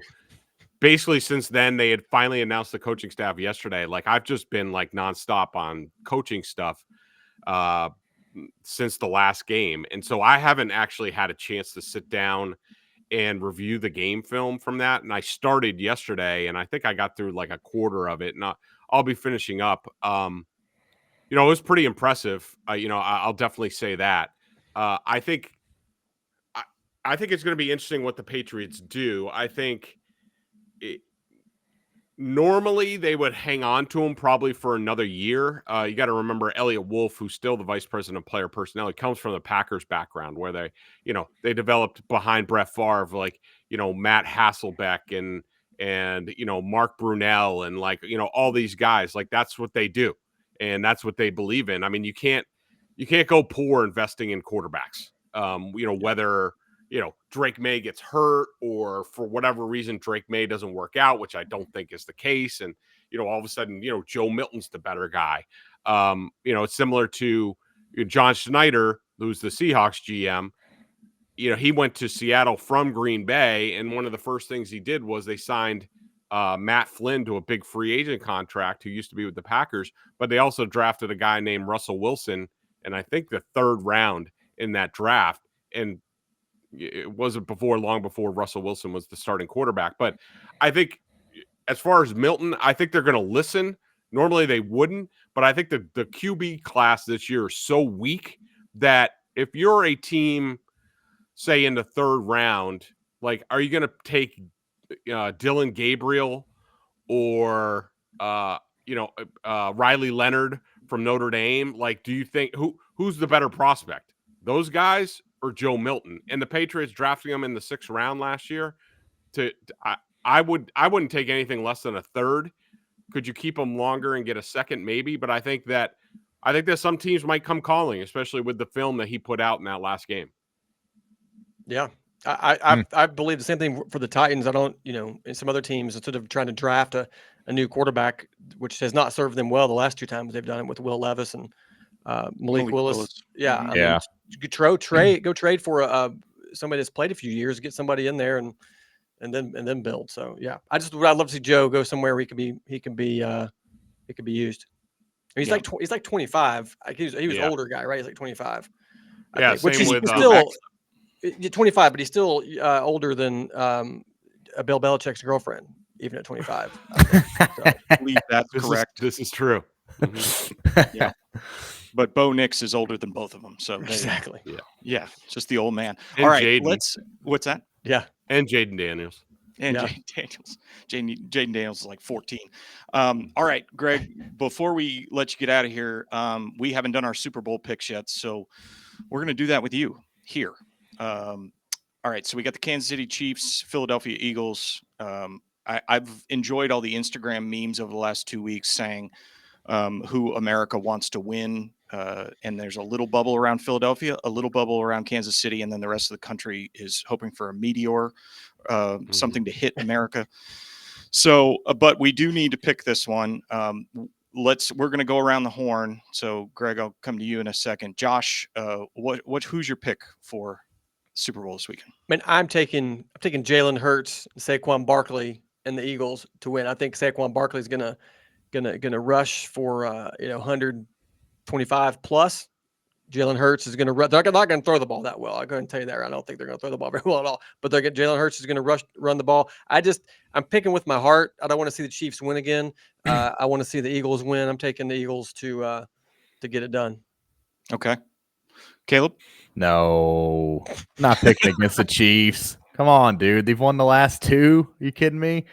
basically since then, they had finally announced the coaching staff yesterday. Like, I've just been like nonstop on coaching stuff since the last game. And so I haven't actually had a chance to sit down and review the game film from that. And I started yesterday, and I think I got through like a quarter of it. And I'll be finishing up. It was pretty impressive. I'll definitely say that. I think it's going to be interesting what the Patriots do. I think normally they would hang on to him probably for another year. You got to remember Elliot Wolf, who's still the vice president of player personnel. He comes from the Packers background where they developed behind Brett Favre, like, Matt Hasselbeck and Mark Brunell and all these guys. Like, that's what they do. And that's what they believe in. I mean, you can't go poor investing in quarterbacks. Whether Drake May gets hurt or for whatever reason Drake May doesn't work out, which I don't think is the case. And, all of a sudden, Joe Milton's the better guy. It's similar to John Schneider who's the Seahawks GM, he went to Seattle from Green Bay, and one of the first things he did was they signed Matt Flynn to a big free agent contract, who used to be with the Packers, but they also drafted a guy named Russell Wilson, and I think the 3rd round in that draft, and it wasn't long before Russell Wilson was the starting quarterback. But I think as far as Milton, I think they're going to listen. Normally they wouldn't, but I think the QB class this year is so weak that if you're a team, say in the 3rd round, like, are you going to take Dylan Gabriel or Riley Leonard from Notre Dame? Like, do you think who's the better prospect, those guys or Joe Milton? And the Patriots drafting him in the 6th round last year, I wouldn't take anything less than a 3rd. Could you keep him longer and get a 2nd? Maybe, but I think that some teams might come calling, especially with the film that he put out in that last game. Yeah. I believe the same thing for the Titans. I don't, in some other teams, instead of trying to draft a new quarterback, which has not served them well the last 2 times they've done it with Will Levis and Malik Willis. Yeah. Yeah. Go trade for somebody that's played a few years, get somebody in there and then build. So yeah, I'd love to see Joe go somewhere where he can be used. I mean, he's like 25. He was an older guy, right? He's like 25. Yeah, which same is with still 25, but he's still older than Bill Belichick's girlfriend, even at 25. I believe that's correct. This is true. Yeah. But Bo Nix is older than both of them. So exactly. Yeah. It's just the old man. And all right. Jaden. What's that? Yeah. And Jaden Daniels. And Jaden Daniels. Jaden Daniels is like 14. All right, Greg, before we let you get out of here, we haven't done our Super Bowl picks yet. So we're going to do that with you here. All right. So we got the Kansas City Chiefs, Philadelphia Eagles. I've enjoyed all the Instagram memes over the last 2 weeks saying who America wants to win. And there's a little bubble around Philadelphia, a little bubble around Kansas City, and then the rest of the country is hoping for a meteor, something to hit America. So, but we do need to pick this one. We're going to go around the horn. So, Greg, I'll come to you in a second. Josh, who's your pick for Super Bowl this weekend? I mean, I'm taking Jalen Hurts, Saquon Barkley, and the Eagles to win. I think Saquon Barkley is gonna rush for 125 plus. Jalen Hurts is going to run. They're not going to throw the ball that well. I'm going to tell you that. I don't think they're going to throw the ball very well at all. But Jalen Hurts is going to run the ball. I'm picking with my heart. I don't want to see the Chiefs win again. I want to see the Eagles win. I'm taking the Eagles to get it done. Okay, Caleb. No, not picking against the Chiefs. Come on, dude. They've won the last 2. Are you kidding me?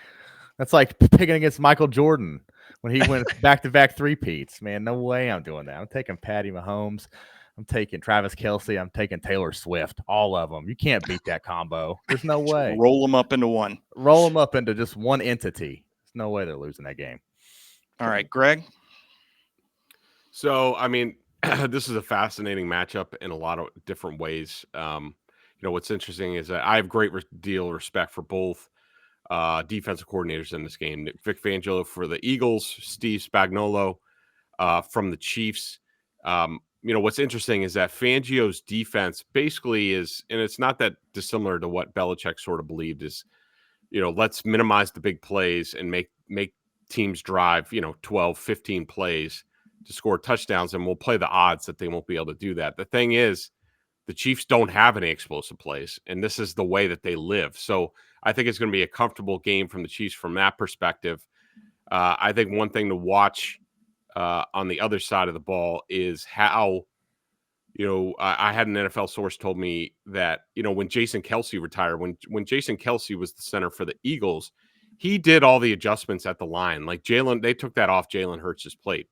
That's like picking against Michael Jordan when he went back-to-back 3-peats. Man, no way I'm doing that. I'm taking Patty Mahomes. I'm taking Travis Kelce. I'm taking Taylor Swift. All of them. You can't beat that combo. There's no way. Roll them up into one. Roll them up into just one entity. There's no way they're losing that game. All right, Greg. So, I mean, this is a fascinating matchup in a lot of different ways. What's interesting is that I have great deal of respect for both defensive coordinators in this game. Vic Fangio for the Eagles, Steve Spagnuolo from the Chiefs. What's interesting is that Fangio's defense basically is, and it's not that dissimilar to what Belichick sort of believed, is, let's minimize the big plays and make teams drive, 12, 15 plays to score touchdowns, and we'll play the odds that they won't be able to do that. The thing is, the Chiefs don't have any explosive plays, and this is the way that they live. So I think it's going to be a comfortable game from the Chiefs from that perspective. I think one thing to watch on the other side of the ball is how, I had an NFL source told me that, when Jason Kelce retired, when Jason Kelce was the center for the Eagles, he did all the adjustments at the line. Like they took that off Jalen Hurts' plate.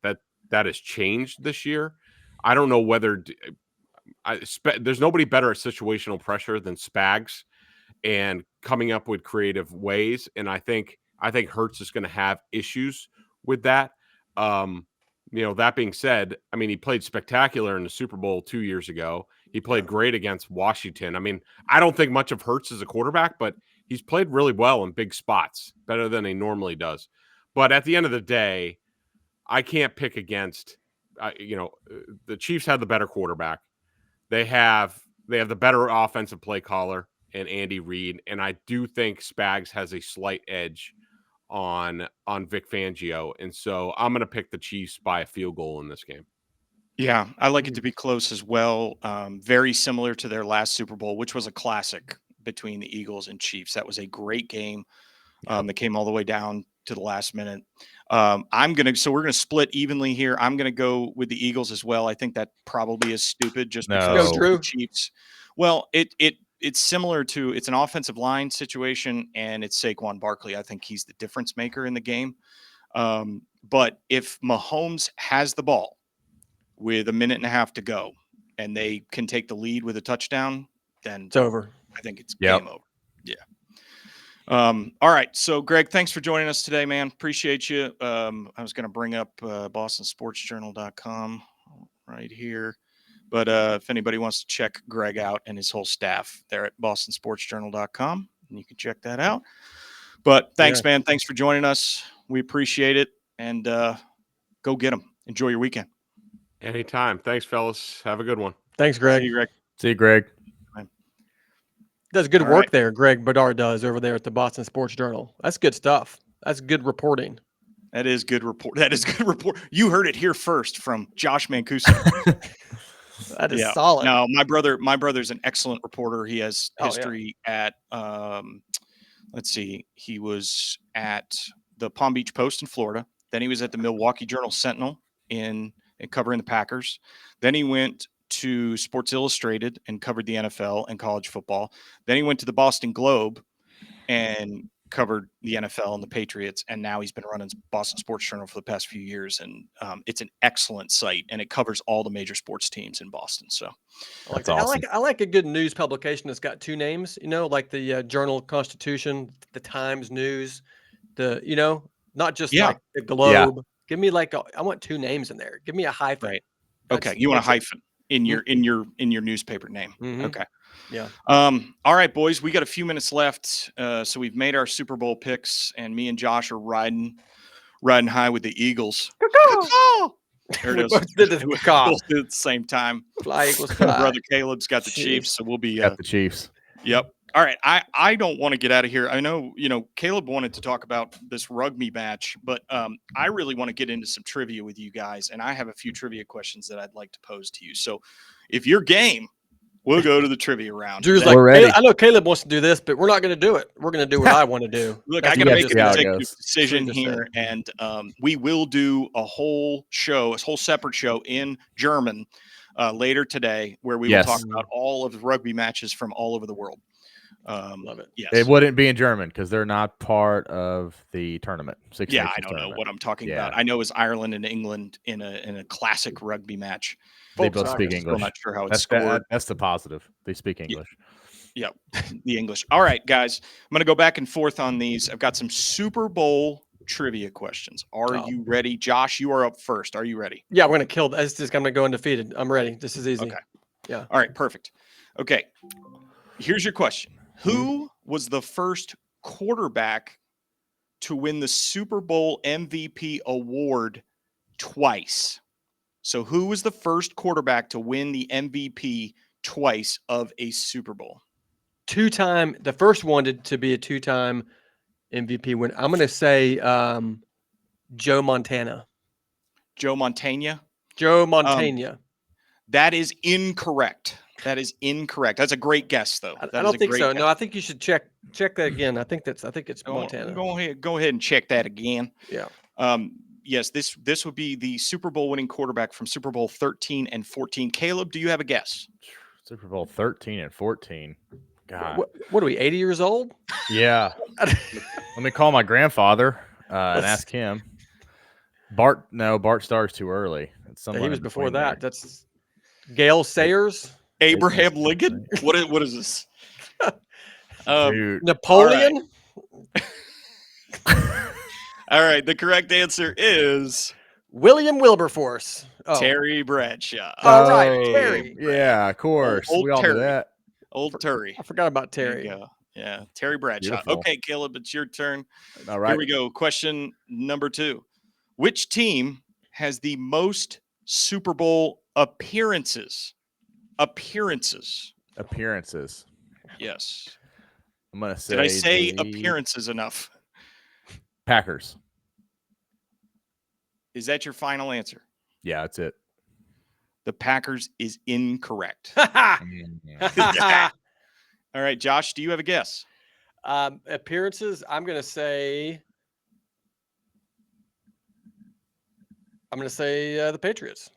That has changed this year. I don't know whether there's nobody better at situational pressure than Spags and coming up with creative ways. And I think Hurts is going to have issues with that. That being said, I mean, he played spectacular in the Super Bowl 2 years ago. He played great against Washington. I mean, I don't think much of Hurts as a quarterback, but he's played really well in big spots, better than he normally does. But at the end of the day, I can't pick against, the Chiefs had the better quarterback. They have the better offensive play caller and Andy Reid, and I do think Spags has a slight edge on Vic Fangio, and so I'm going to pick the Chiefs by a field goal in this game. Yeah, I like it to be close as well. Very similar to their last Super Bowl, which was a classic between the Eagles and Chiefs. That was a great game that came all the way down to the last minute. We're going to split evenly here. I'm going to go with the Eagles as well. I think that probably is stupid just because Go, Drew. the Chiefs. Well, it's similar to, it's an offensive line situation, and it's Saquon Barkley. I think he's the difference maker in the game. But if Mahomes has the ball with a minute and a half to go and they can take the lead with a touchdown, then It's over. I think it's Yep. game over. Yeah. All right. So, Greg, thanks for joining us today, man. Appreciate you. I was going to bring up bostonsportsjournal.com right here. But if anybody wants to check Greg out and his whole staff, they're at bostonsportsjournal.com, and you can check that out. But thanks, man. Thanks for joining us. We appreciate it. And go get them. Enjoy your weekend. Anytime. Thanks, fellas. Have a good one. Thanks, Greg. See you, Greg. See you, Greg. Does good All work right. there. Greg Bedard does over there at the Boston Sports Journal. That's good stuff. That's good reporting. That is good report. That is good report. You heard it here first from Josh Mancuso. That is solid. No, my brother's an excellent reporter. He has history at let's see, he was at the Palm Beach Post in Florida. Then he was at the Milwaukee Journal Sentinel in covering the Packers. Then he went to Sports Illustrated and covered the NFL and college football. Then he went to the Boston Globe and covered the NFL and the Patriots, and now he's been running Boston Sports Journal for the past few years, and it's an excellent site, and it covers all the major sports teams in Boston. So That's awesome. awesome. I like a good news publication that's got two names, like the Journal Constitution, the Times News, not just like the Globe. Give me I want two names in there. Give me a hyphen. Right. Okay. You want a hyphen in your newspaper name. Mm-hmm. Okay. Yeah. All right, boys, we got a few minutes left. So we've made our Super Bowl picks, and me and Josh are riding high with the Eagles. There it is. Both did the We caw. both did at the same time. Fly Eagles My fly. brother Caleb's got the Chiefs. Chiefs, so we'll be Got the Chiefs. Yep. All right. I don't want to get out of here. I know, Caleb wanted to talk about this rugby match, but I really want to get into some trivia with you guys, and I have a few trivia questions that I'd like to pose to you. So if you're game, we'll go to the trivia round. Drew's We're ready. I know Caleb wants to do this, but we're not going to do it. We're going to do what I want to do. Look, That's I got to what make just an how it said. executive goes. decision Just here, and we will do a whole separate show in German later today, where we will talk about all of the rugby matches from all over the world. Love it. Yes. It wouldn't be in German because they're not part of the tournament. Six Yeah, Nations I don't know tournament. what I'm talking Yeah. about. I know it's Ireland and England in a classic rugby match. They Folks, both speak Still English. not sure how it's That's scored. that's the positive. They speak English. Yep, the English. All right, guys, I'm going to go back and forth on these. I've got some Super Bowl trivia questions. Are you ready? Josh, you are up first. Are you ready? Yeah, we're going to kill this. This is going to go undefeated. I'm ready. This is easy. Okay. Yeah. All right, perfect. Okay, here's your question. Who was the first quarterback to win the Super Bowl MVP award twice? So who was the first quarterback to win the MVP twice of a Super Bowl? Two-time. The first one to be a two-time MVP win. I'm going to say Joe Montana. Joe Montana? Joe Montana. That is incorrect. That is incorrect. That's a great guess, though. I don't think so. No, I think you should check that again. I think it's Montana. Go ahead and check that again. Yeah. Yes, this would be the Super Bowl winning quarterback from Super Bowl 13 and 14. Caleb, do you have a guess? Super Bowl 13 and 14. God. What are we, 80 years old? Yeah. Let me call my grandfather and ask him. Bart Starr's too early. He was before that. There. That's Gale Sayers. Abraham Lincoln? What is this? Dude. Napoleon? All right. The correct answer is William Wilberforce. Oh. Terry Bradshaw. All right, Terry. Yeah, of course. Old we all Terry. knew that. Old Terry. I forgot about There Terry. you go. Yeah, Terry Bradshaw. Beautiful. Okay, Caleb, it's your turn. All right. Here we go. Question number 2. Which team has the most Super Bowl appearances? appearances. Appearances. Yes. I'm gonna say. Did I say the appearances enough? Packers? Is that your final answer? Yeah, that's it. The Packers is incorrect. Mm. All right, Josh, do you have a guess? Appearances, I'm going to say the Patriots.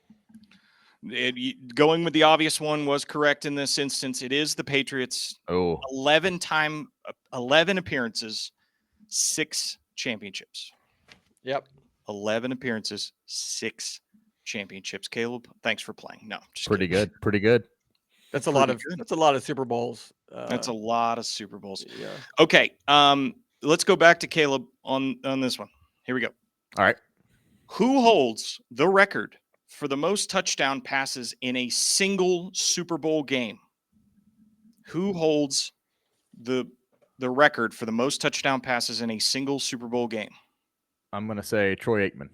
Going with the obvious one was correct in this instance. It is the Patriots. Oh, 11 appearances, 6 championships. Yep. 11 appearances, 6 championships. Caleb, thanks for playing. No, just pretty kidding. good. Pretty good. That's a lot of Super Bowls. That's a lot of Super Bowls. Yeah. Okay, let's go back to Caleb on this one. Here we go. All right. Who holds the record for the most touchdown passes in a single Super Bowl game? Who holds the record for the most touchdown passes in a single Super Bowl game? I'm gonna say Troy Aikman.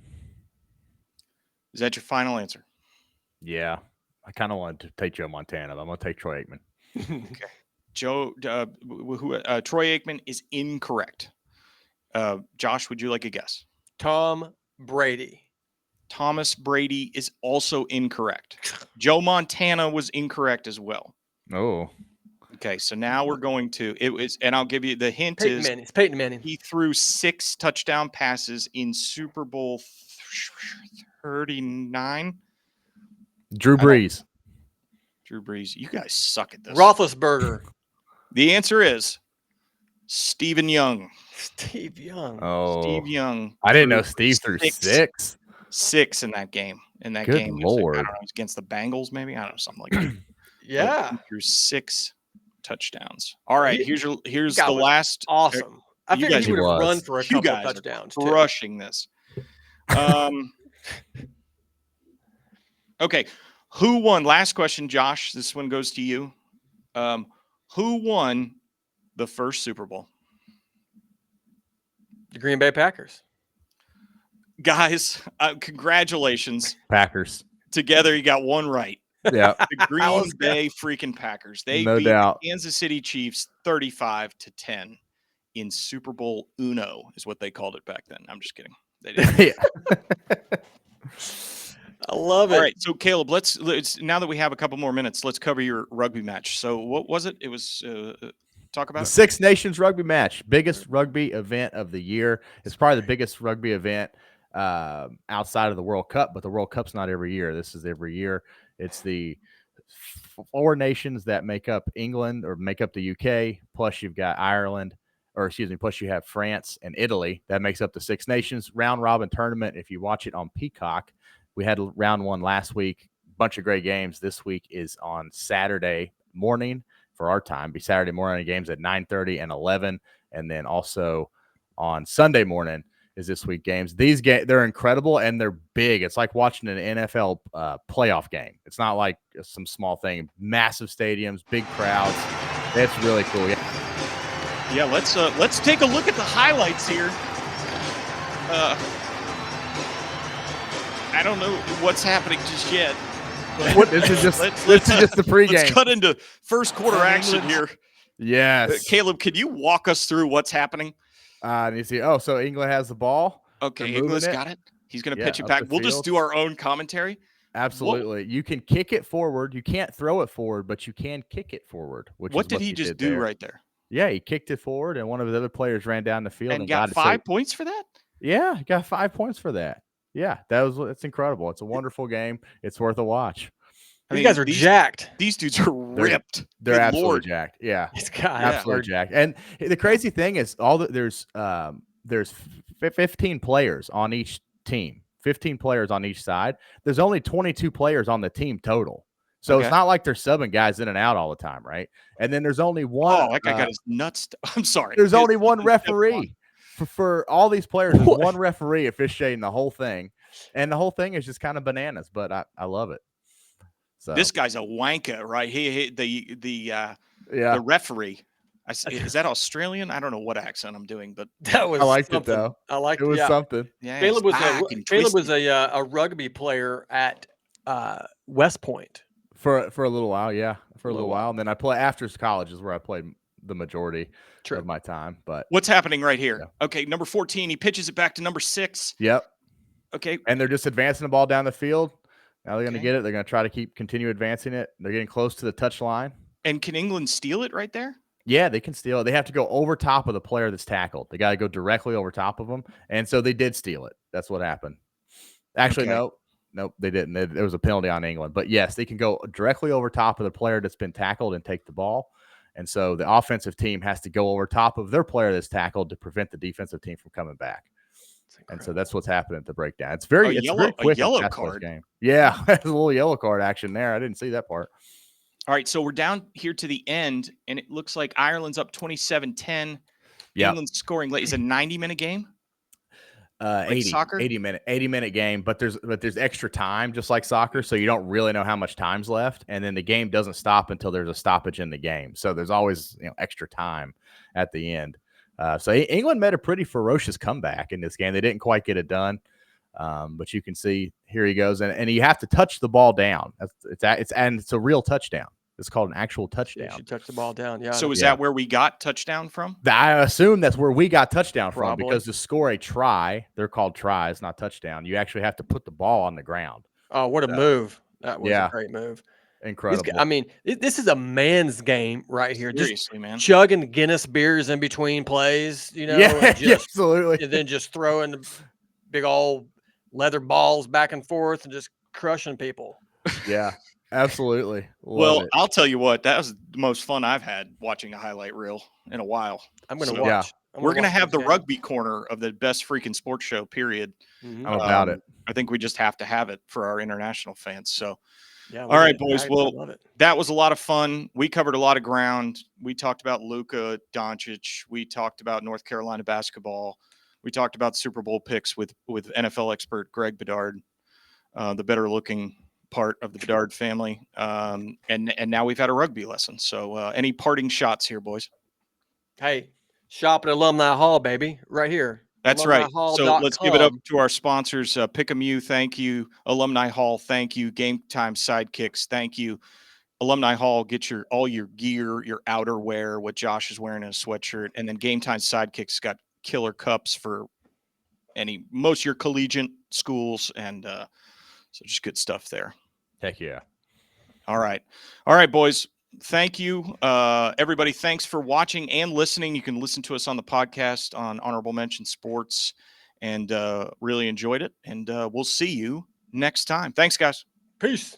Is that your final answer? Yeah, I kind of wanted to take Joe Montana, but I'm gonna take Troy Aikman. Okay. Troy Aikman is incorrect. Josh, would you like a guess? Tom Brady. Thomas Brady is also incorrect. Joe Montana was incorrect as well. Oh, Okay, so now we're going to and I'll give you the hint Peyton is Manning. It's Peyton Manning. he threw 6 touchdown passes in Super Bowl 39. Drew Brees. Drew Brees, you guys suck at this. Roethlisberger. The answer is Stephen Young. Steve Young. Oh, Steve Young. I didn't know Steve threw 6. 6 in that game. Good Game, Lord. I don't know, it was against the Bengals, maybe. I don't know, something like that. Yeah. He threw 6 touchdowns. All right, here's guy the was last. Awesome. I You figured guys he would have was. run for a You couple of guys are touchdowns. Too. crushing this. Okay, who won? Last question, Josh. This one goes to you. Who won the first Super Bowl? The Green Bay Packers. Guys, congratulations. Packers. Together, you got one right. Yeah, The Green Bay freaking Packers. They No beat doubt. the Kansas City Chiefs 35-10 in Super Bowl Uno is what they called it back then. I'm just kidding. They didn't. yeah. I love it. All right, so Caleb, let's now that we have a couple more minutes, let's cover your rugby match. So what was it? It was talk about The it. Six Nations rugby match, biggest rugby event of the year. It's probably the biggest rugby event outside of the World Cup, but the World Cup's not every year. This is every year. It's the 4 nations that make up England or make up the UK, plus you've got Ireland, or excuse me, plus you have France and Italy. That makes up the Six Nations round robin tournament. If you watch it on Peacock, we had round 1 last week. Bunch of great games. This week is on Saturday morning for our time. Be Saturday morning games at 9:30 and 11, and then also on Sunday morning is this week games. These games, they're incredible and they're big. It's like watching an NFL playoff game. It's not like some small thing. Massive stadiums, big crowds. It's really cool. Yeah, let's take a look at the highlights here. I don't know what's happening just yet. This is just Let's the pregame. Let's cut into first quarter action here. Yes. Caleb, can you walk us through what's happening? And you see, so England has the ball. Okay, England's got it. He's going to pitch it up back. the We'll just field. do our own commentary. Absolutely. You can kick it forward. You can't throw it forward, but you can kick it forward. What did he just do right there? Yeah, he kicked it forward, and one of his other players ran down the field And got 5 points for that? Yeah, he got 5 points for that. Yeah, it's incredible. It's a wonderful game. It's worth a watch. These guys are jacked. These dudes are ripped. They're Good absolutely Lord. jacked. Yeah, These guys absolutely jacked. And the crazy thing is, there's 15 players on each team. 15 players on each side. There's only 22 players on the team total. So It's not like they're subbing guys in and out all the time, right? And then there's only one. Oh, that guy got his nuts. I'm sorry. There's only one referee for all these players. There's one referee officiating the whole thing, and the whole thing is just kind of bananas. But I love it. So This guy's a wanker, right? The referee. Is that Australian? I don't know what accent I'm doing, but that was I liked something. it though. I liked it was something. yeah, Caleb was a rugby player at West Point For a little while, yeah, for a little while, and then I play after college is where I played the majority of my time. But what's happening right here? Okay, number 14, he pitches it back to number 6. Yep. Okay, and they're just advancing the ball down the field. Now they're going to get it. They're going to try to continue advancing it. They're getting close to the touch line. And can England steal it right there? Yeah, they can steal it. They have to go over top of the player that's tackled. They got to go directly over top of them, and so they did steal it. That's what happened. Actually, nope, they didn't. There was a penalty on England. But yes, they can go directly over top of the player that's been tackled and take the ball. And so the offensive team has to go over top of their player that's tackled to prevent the defensive team from coming back. And so that's what's happening at the breakdown. It's very quick. A yellow card. Game. Yeah, there's a little yellow card action there. I didn't see that part. All right, so we're down here to the end, and it looks like Ireland's up 27-10. Yeah. England's scoring late. Is it a 90-minute game? 80 minute game, but there's extra time, just like soccer, so you don't really know how much time's left, and then the game doesn't stop until there's a stoppage in the game. So there's always extra time at the end. So England made a pretty ferocious comeback in this game. They didn't quite get it done, but you can see here he goes, and you have to touch the ball down. It's a real touchdown. It's called an actual touchdown. You should touch the ball down. Yeah. So is that where we got touchdown from? I assume that's where we got touchdown from, Probably. because to score a try, they're called tries, not touchdown. You actually have to put the ball on the ground. Oh, what a move. That was a great move. Incredible. I mean, this is a man's game right here. Seriously, man. Chugging Guinness beers in between plays, Yeah, absolutely. And then just throwing the big old leather balls back and forth and just crushing people. Yeah. Absolutely. Well, I'll tell you what, that was the most fun I've had watching a highlight reel in a while. I'm going to watch. We're going to have the rugby corner of the best freaking sports show, period. Mm-hmm. I'm about it. I think we just have to have it for our international fans. So, all right, boys. Well, that was a lot of fun. We covered a lot of ground. We talked about Luka Doncic. We talked about North Carolina basketball. We talked about Super Bowl picks with NFL expert Greg Bedard, the better looking part of the Bedard family, and now we've had a rugby lesson. So any parting shots here, boys? Hey, shop at Alumni Hall, baby, right here. That's right. So let's give it up to our sponsors. Pick-a-Mew, thank you. Alumni Hall, thank you. Game Time Sidekicks, thank you. Alumni Hall, get all your gear, your outerwear, what Josh is wearing in a sweatshirt, and then Game Time Sidekicks got killer cups for most of your collegiate schools, and so just good stuff there. Heck yeah. All right, boys. Thank you, everybody. Thanks for watching and listening. You can listen to us on the podcast on Honorable Mention Sports, and really enjoyed it. And we'll see you next time. Thanks, guys. Peace.